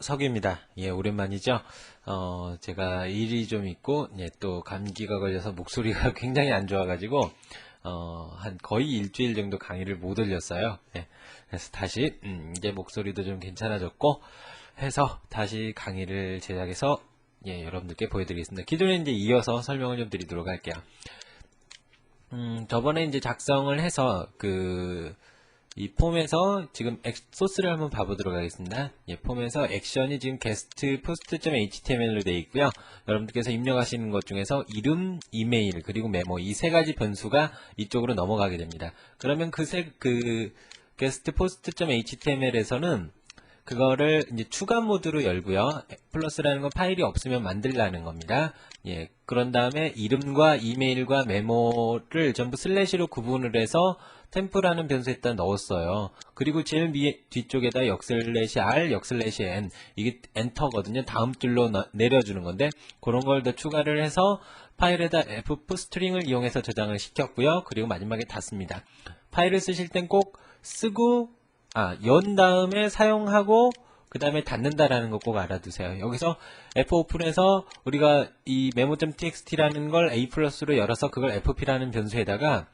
석유입니다. 예, 오랜만이죠. 제가 일이 좀 있고, 예, 또 감기가 걸려서 목소리가 굉장히 안 좋아가지고, 한 거의 일주일 정도 강의를 못 올렸어요. 예, 그래서 다시, 이제 목소리도 좀 괜찮아졌고, 해서 다시 강의를 제작해서, 예, 여러분들께 보여드리겠습니다. 기존에 이제 이어서 설명을 좀 드리도록 할게요. 저번에 이제 작성을 해서, 이 폼에서 지금 소스를 한번 봐보도록 하겠습니다. 예, 폼에서 액션이 지금 게스트 post.html로 되어 있고요. 여러분들께서 입력하시는 것 중에서 이름, 이메일, 그리고 메모 이 세 가지 변수가 이쪽으로 넘어가게 됩니다. 그러면 게스트 post.html에서는 그거를 이제 추가 모드로 열고요. 플러스라는 건 파일이 없으면 만들라는 겁니다. 예, 그런 다음에 이름과 이메일과 메모를 전부 슬래시로 구분을 해서 템프라는 변수에다 넣었어요. 그리고 제일 뒤쪽에다 역슬래시 r, 역슬래시 n 이게 엔터거든요. 다음 줄로 내려주는 건데 그런 걸 더 추가를 해서 파일에다 f 스트링을 이용해서 저장을 시켰고요. 그리고 마지막에 닫습니다. 파일을 쓰실 땐 꼭 쓰고 연 다음에 사용하고 그 다음에 닫는다라는 거 꼭 알아두세요. 여기서 fopen에서 우리가 이 memo.txt라는 걸 a 플러스로 열어서 그걸 fp라는 변수에다가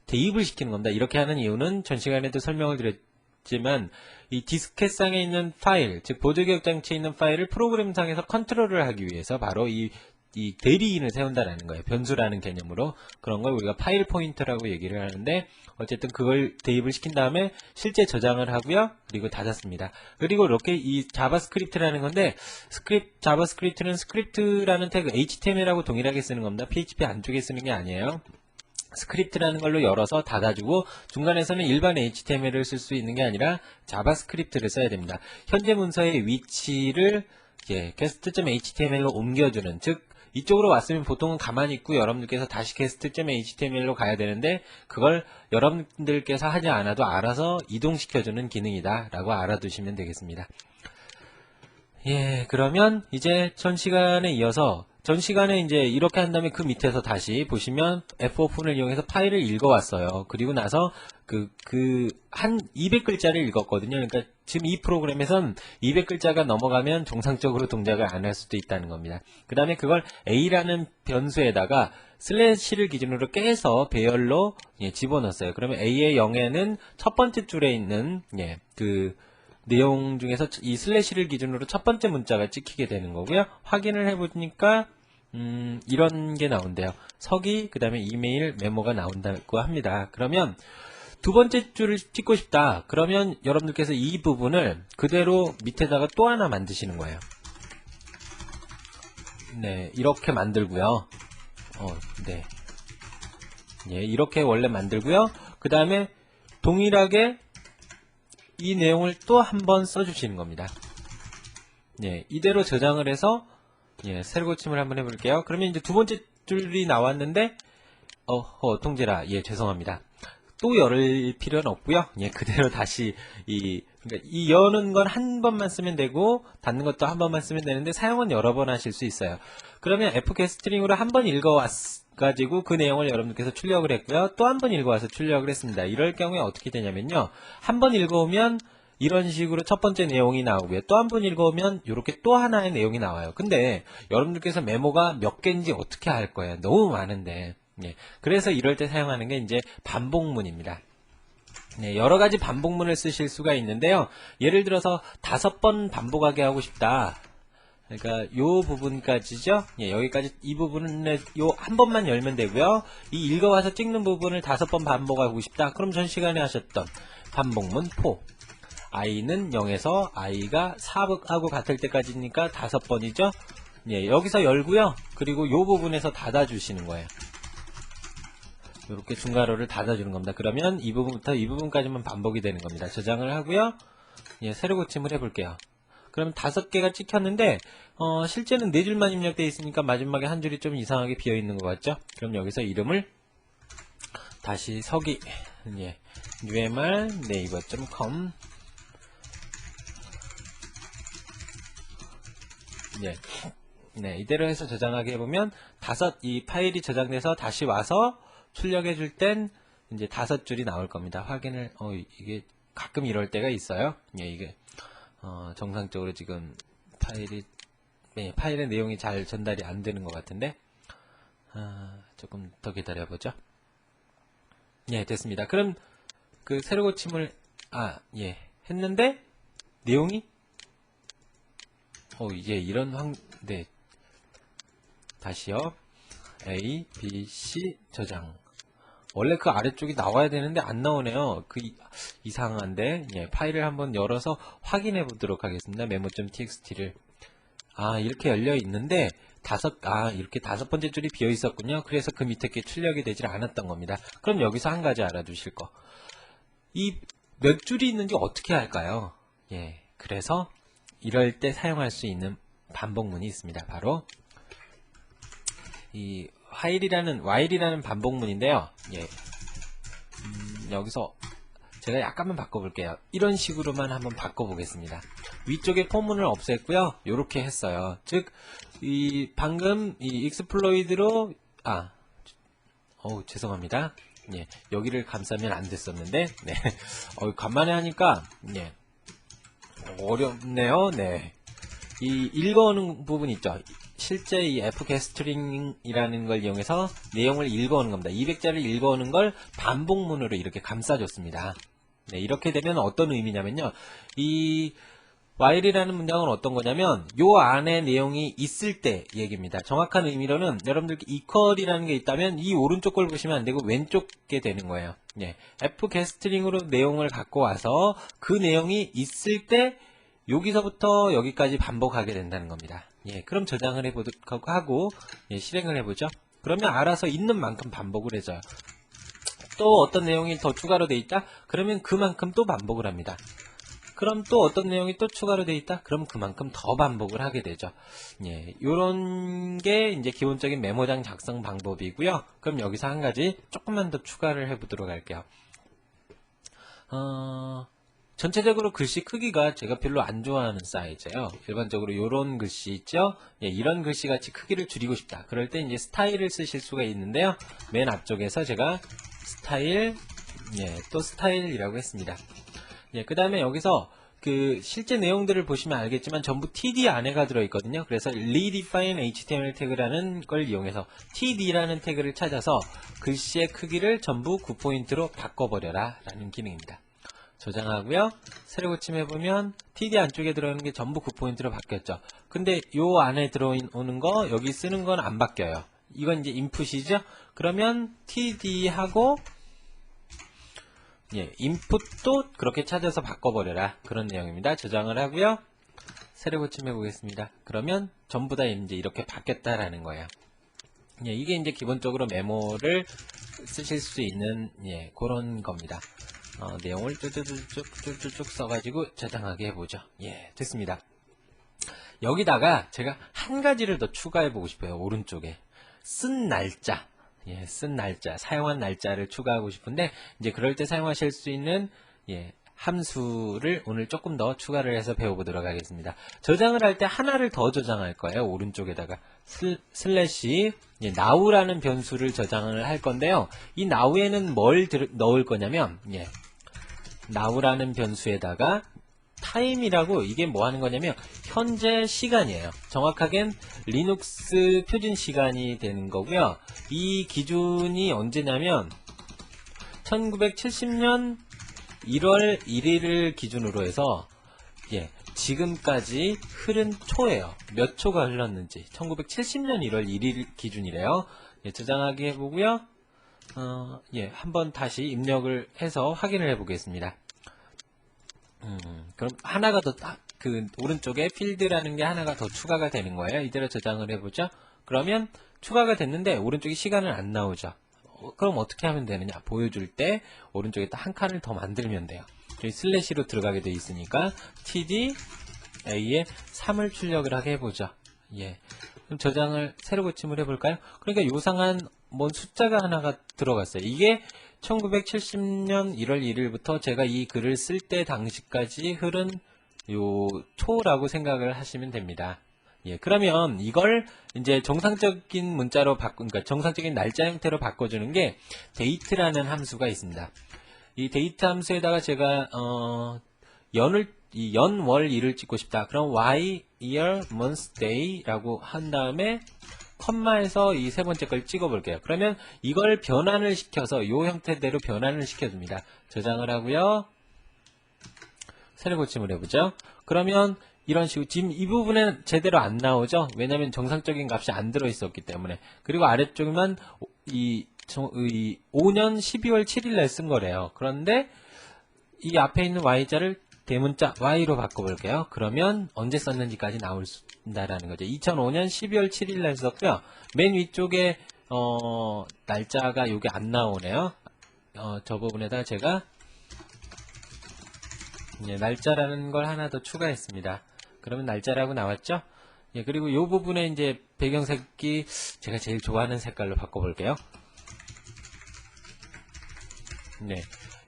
대입을 시키는 겁니다. 이렇게 하는 이유는 전 시간에도 설명을 드렸지만 이 디스켓상에 있는 파일, 즉 보조기억 장치에 있는 파일을 프로그램상에서 컨트롤을 하기 위해서 바로 이 대리인을 세운다라는 거예요. 변수라는 개념으로. 그런 걸 우리가 파일 포인터라고 얘기를 하는데 어쨌든 그걸 대입을 시킨 다음에 실제 저장을 하고요. 그리고 닫았습니다. 그리고 이렇게 이 자바스크립트라는 건데 자바스크립트는 스크립트라는 태그 HTML하고 동일하게 쓰는 겁니다. PHP 안쪽에 쓰는 게 아니에요. 스크립트라는 걸로 열어서 닫아주고 중간에서는 일반 HTML을 쓸 수 있는 게 아니라 자바스크립트를 써야 됩니다. 현재 문서의 위치를 guest.html로 옮겨주는, 즉 이쪽으로 왔으면 보통은 가만히 있고 여러분들께서 다시 guest.html로 가야 되는데 그걸 여러분들께서 하지 않아도 알아서 이동시켜주는 기능이다 라고 알아두시면 되겠습니다. 예, 그러면 이제 전 시간에 이어서 전 시간에 이제 이렇게 한 다음에 그 밑에서 다시 보시면 fopen을 이용해서 파일을 읽어왔어요. 그리고 나서 한 200글자를 읽었거든요. 그러니까 지금 이 프로그램에선 200글자가 넘어가면 정상적으로 동작을 안 할 수도 있다는 겁니다. 그 다음에 그걸 a라는 변수에다가 슬래시를 기준으로 깨서 배열로 집어넣었어요. 그러면 a의 0에는 첫 번째 줄에 있는 내용 중에서 이 슬래시를 기준으로 첫 번째 문자가 찍히게 되는 거고요. 확인을 해보니까 이런 게 나온대요. 서기, 그 다음에 이메일, 메모가 나온다고 합니다. 그러면 두 번째 줄을 찍고 싶다. 그러면 여러분들께서 이 부분을 그대로 밑에다가 또 하나 만드시는 거예요. 네, 이렇게 만들고요. 네. 예, 이렇게 원래 만들고요. 그 다음에 동일하게 이 내용을 또 한 번 써주시는 겁니다. 예, 이대로 저장을 해서 새로 고침을 한번 해볼게요. 그러면 이제 두 번째 줄이 나왔는데 통제라, 예, 죄송합니다. 또 열을 필요는 없고요. 예, 그대로 다시 그러니까 이 여는 건 한 번만 쓰면 되고 닫는 것도 한 번만 쓰면 되는데 사용은 여러 번 하실 수 있어요. 그러면 fgetString으로 한 번 읽어가지고 그 내용을 여러분들께서 출력을 했고요. 또 한 번 읽어와서 출력을 했습니다. 이럴 경우에 어떻게 되냐면요. 한 번 읽어오면 이런 식으로 첫 번째 내용이 나오고요. 또 한 번 읽어오면 이렇게 또 하나의 내용이 나와요. 근데 여러분들께서 메모가 몇 개인지 어떻게 할 거예요? 너무 많은데. 예, 그래서 이럴 때 사용하는 게 이제 반복문입니다. 네, 여러 가지 반복문을 쓰실 수가 있는데요. 예를 들어서 5번 반복하게 하고 싶다. 그러니까 요 부분까지죠. 예, 여기까지 이 부분을 요 한 번만 열면 되고요. 이 읽어와서 찍는 부분을 5번 반복하고 싶다. 그럼 전 시간에 하셨던 반복문 포. i는 0에서 i가 4하고 같을 때까지니까 5번이죠. 예, 여기서 열고요. 그리고 요 부분에서 닫아주시는 거예요. 이렇게 중괄호를 닫아주는 겁니다. 그러면 이 부분부터 이 부분까지만 반복이 되는 겁니다. 저장을 하고요. 예, 새로 고침을 해볼게요. 그럼 5개가 찍혔는데 실제는 4줄만 입력되어 있으니까 마지막에 한 줄이 좀 이상하게 비어있는 것 같죠? 그럼 여기서 이름을 다시 서기 UMR naver.com 네, 이대로 해서 저장하게 해보면 이 파일이 저장돼서 다시 와서 출력해 줄 땐 이제 5줄이 나올 겁니다. 이게 가끔 이럴 때가 있어요. 예, 이게 정상적으로 지금 네, 파일의 내용이 잘 전달이 안 되는 것 같은데, 조금 더 기다려보죠. 예, 됐습니다. 그럼 그 새로 고침을 예, 했는데 내용이 이제 이런 네, 다시요. A, B, C 저장. 원래 그 아래쪽이 나와야 되는데 안 나오네요. 이상한데, 예, 파일을 한번 열어서 확인해 보도록 하겠습니다. 메모.txt를. 이렇게 열려 있는데 이렇게 5번째 줄이 비어 있었군요. 그래서 그 밑에 게 출력이 되질 않았던 겁니다. 그럼 여기서 한 가지 알아두실 거. 이 몇 줄이 있는지 어떻게 할까요? 예, 그래서 이럴 때 사용할 수 있는 반복문이 있습니다. 바로 이 while이라는 반복문인데요. 예, 여기서 제가 약간만 바꿔볼게요. 이런 식으로만 한번 바꿔보겠습니다. 위쪽에 포문을 없앴고요. 이렇게 했어요. 즉, 방금 이 익스플로이드로 죄송합니다. 예, 여기를 감싸면 안 됐었는데, 네, 간만에 하니까 예, 어렵네요. 네, 이 읽어오는 부분 있죠. 실제 이 fgetString이라는 걸 이용해서 내용을 읽어오는 겁니다. 200자를 읽어오는 걸 반복문으로 이렇게 감싸줬습니다. 네, 이렇게 되면 어떤 의미냐면요. 이 while이라는 문장은 어떤 거냐면 요 안에 내용이 있을 때 얘기입니다. 정확한 의미로는 여러분들 equal이라는 게 있다면 이 오른쪽 걸 보시면 안 되고 왼쪽 게 되는 거예요. 예, fgetString으로 내용을 갖고 와서 그 내용이 있을 때 여기서부터 여기까지 반복하게 된다는 겁니다. 예, 그럼 저장을 해보도록 하고 실행을 해보죠. 그러면 알아서 있는 만큼 반복을 해줘요. 또 어떤 내용이 더 추가로 돼 있다? 그러면 그만큼 또 반복을 합니다. 그럼 또 어떤 내용이 또 추가로 돼 있다? 그럼 그만큼 더 반복을 하게 되죠. 예, 요런 게 이제 기본적인 메모장 작성 방법이고요. 그럼 여기서 한 가지 조금만 더 추가를 해보도록 할게요. 전체적으로 글씨 크기가 제가 별로 안 좋아하는 사이즈예요. 일반적으로 이런 글씨 있죠? 예, 이런 글씨 같이 크기를 줄이고 싶다. 그럴 때 이제 스타일을 쓰실 수가 있는데요. 맨 앞쪽에서 제가 스타일, 또 스타일이라고 했습니다. 예, 그 다음에 여기서 그 실제 내용들을 보시면 알겠지만 전부 td 안에가 들어있거든요. 그래서 redefine html 태그라는 걸 이용해서 td라는 태그를 찾아서 글씨의 크기를 전부 9포인트로 바꿔버려라 라는 기능입니다. 저장하고요. 새로 고침해보면 td 안쪽에 들어오는 게 전부 9포인트로 바뀌었죠. 근데 요 안에 들어오는 거 여기 쓰는 건 안 바뀌어요. 이건 이제 인풋이죠. 그러면 td하고 인풋도 그렇게 찾아서 바꿔버려라 그런 내용입니다. 저장을 하고요. 새로 고침해 보겠습니다. 그러면 전부 다 이제 이렇게 바뀌었다라는 거예요. 이게 이제 기본적으로 메모를 쓰실 수 있는 그런 겁니다. 내용을 쭉쭉쭉 써가지고 저장하게 해보죠. 예, 됐습니다. 여기다가 제가 한 가지를 더 추가해 보고 싶어요. 오른쪽에 쓴 날짜. 예, 쓴 날짜, 사용한 날짜를 추가하고 싶은데 이제 그럴 때 사용하실 수 있는 함수를 오늘 조금 더 추가를 해서 배워보도록 하겠습니다. 저장을 할 때 하나를 더 저장할 거예요. 오른쪽에다가 슬래시 now라는 변수를 저장을 할 건데요. 이 now에는 뭘 넣을 거냐면 now라는 변수에다가 time이라고 이게 뭐 하는 거냐면 현재 시간이에요. 정확하게는 리눅스 표준 시간이 되는 거고요. 이 기준이 언제냐면 1970년 1월 1일을 기준으로 해서 지금까지 흐른 초예요. 몇 초가 흘렀는지 1970년 1월 1일 기준이래요. 저장하기 해보고요. 한번 다시 입력을 해서 확인을 해보겠습니다. 그럼 하나가 더, 오른쪽에 필드라는 게 하나가 더 추가가 되는 거예요. 이대로 저장을 해보죠. 그러면 추가가 됐는데 오른쪽에 시간은 안 나오죠. 그럼 어떻게 하면 되느냐? 보여줄 때 오른쪽에 딱 한 칸을 더 만들면 돼요. 저희 슬래시로 들어가게 되어 있으니까 td a에 3을 출력을 하게 해보죠. 그럼 저장을 새로 고침을 해볼까요? 그러니까 요상한 뭔 숫자가 하나가 들어갔어요. 이게 1970년 1월 1일부터 제가 이 글을 쓸 때 당시까지 흐른 요 초라고 생각을 하시면 됩니다. 그러면 이걸 이제 정상적인 문자로 그러니까 정상적인 날짜 형태로 바꿔주는 게 date라는 함수가 있습니다. 이 date 함수에다가 제가 연을 이 연, 월, 일을 찍고 싶다. 그럼 Y, year, month, day라고 한 다음에 컴마에서 이 세 번째 걸 찍어 볼게요. 그러면 이걸 변환을 시켜서 이 형태대로 변환을 시켜줍니다. 저장을 하고요. 세로 고침을 해보죠. 그러면 이런 식으로 지금 이 부분은 제대로 안 나오죠. 왜냐하면 정상적인 값이 안 들어있었기 때문에. 그리고 아래쪽만 이 5년 12월 7일날 쓴 거래요. 그런데 이 앞에 있는 Y자를 대문자 Y로 바꿔볼게요. 그러면 언제 썼는지까지 나온다라는 거죠. 2005년 12월 7일날 썼고요. 맨 위쪽에 날짜가 이게 안 나오네요. 저 부분에다 제가 날짜라는 걸 하나 더 추가했습니다. 그러면 날짜라고 나왔죠? 예, 그리고 이 부분에 이제 배경색이 제가 제일 좋아하는 색깔로 바꿔볼게요. 네,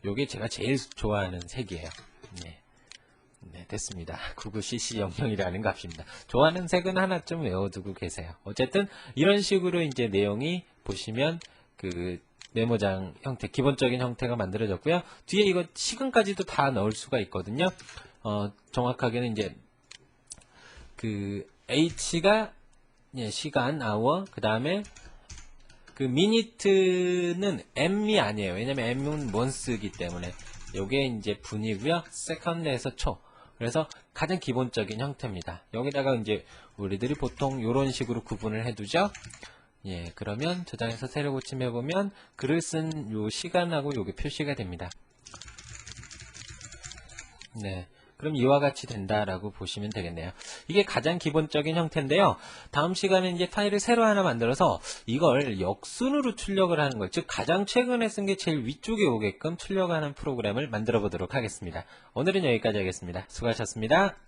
요게 제가 제일 좋아하는 색이에요. 네, 네 됐습니다. 99cc00이라는 값입니다. 좋아하는 색은 하나쯤 외워두고 계세요. 어쨌든 이런 식으로 이제 내용이 보시면 그 메모장 형태, 기본적인 형태가 만들어졌고요. 뒤에 이거 시간까지도 다 넣을 수가 있거든요. 정확하게는 이제 그 H가 시간, hour, 그 다음에 그 minute는 M이 아니에요. 왜냐면 M은 month이기 때문에 요게 이제 분이고요. second에서 초. 그래서 가장 기본적인 형태입니다. 여기다가 이제 우리들이 보통 이런 식으로 구분을 해두죠. 예, 그러면 저장해서 세로 고침해보면 글을 쓴 요 시간하고 요게 표시가 됩니다. 네. 그럼 이와 같이 된다라고 보시면 되겠네요. 이게 가장 기본적인 형태인데요. 다음 시간에 이제 파일을 새로 하나 만들어서 이걸 역순으로 출력을 하는 것, 즉 가장 최근에 쓴 게 제일 위쪽에 오게끔 출력하는 프로그램을 만들어 보도록 하겠습니다. 오늘은 여기까지 하겠습니다. 수고하셨습니다.